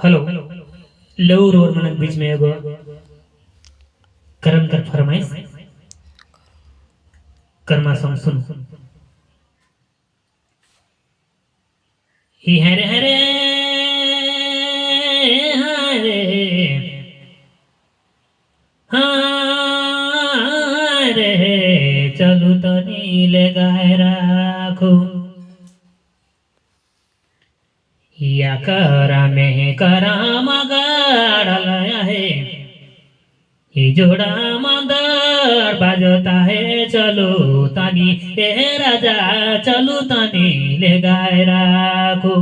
Hello. लौर और मनक बीच में एगो करम कर फरमाइश कर्मा सॉन्ग सुन। ही हरे हरे हरे हरे चलू तो नीले गाय राखो या करा में करा मगाड़ल है ही जोड़ा मंदर बाजता है चलो तानी ए राजा चलो तानी ले गाय राखो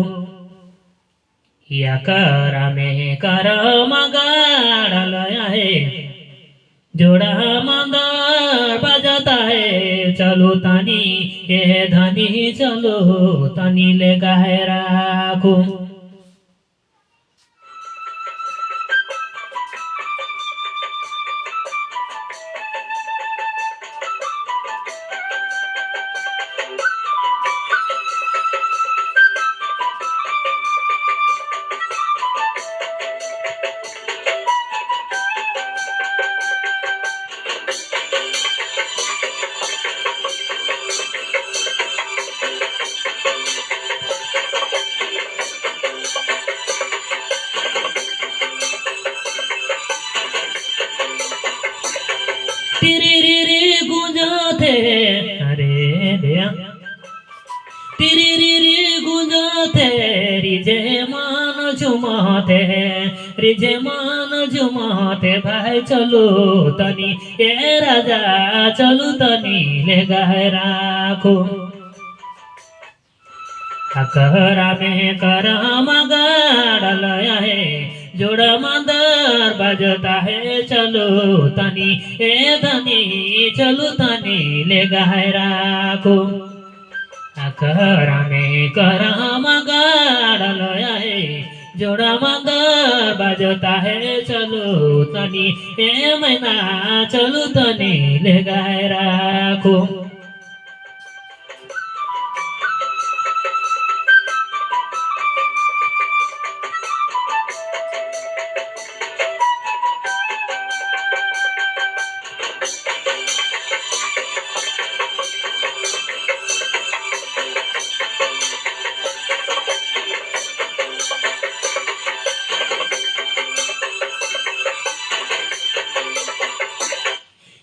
या करा में करा मगाड़ल है जोड़ा मंदर बाजता है चलो तानी ए धनी चलो तानी ले गाय राखो। तिरी गुंजते अरे दिया तिरी गुंजते रिजे मान झुमाते रिजे मान झुमाते भाई चलो तनी ए राजा चलो तनी ले गाय राखो हकरा में करा मगाड़ल है जोड़ा मंदर बजता है चलो तनी ए धनी चलो तनी ले गाय राखो हकरा में करा मगाड़ल है जोड़ा मंदर बजता है चलो तनी ए मैना चलो तनी ले गाय राखो।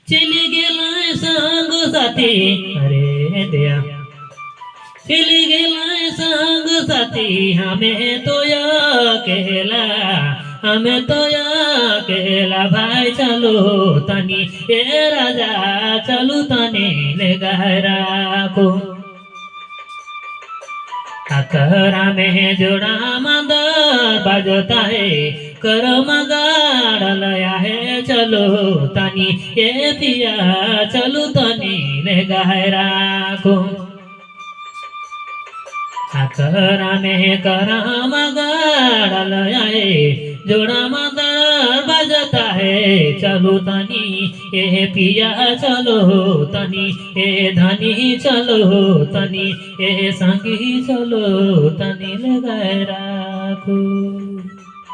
चली गेला संग साथी अरे दिया चली गेला संग साथी हमें तो अकेला भाई चलो तनी ए राजा चलो तनी ले गाय राखो अकरा में जोड़ा मंदर बजता है कर मगाड़ल है चलो तनी ए पिया चलो तनी ले गाय राखो अकरा में करा मगाड़ल है जोड़ा मंदर बजता है चलो तनी ए पिया चलो तनी ए धनी चलो तनी ए संगी चलो तनी ले गाय राखो।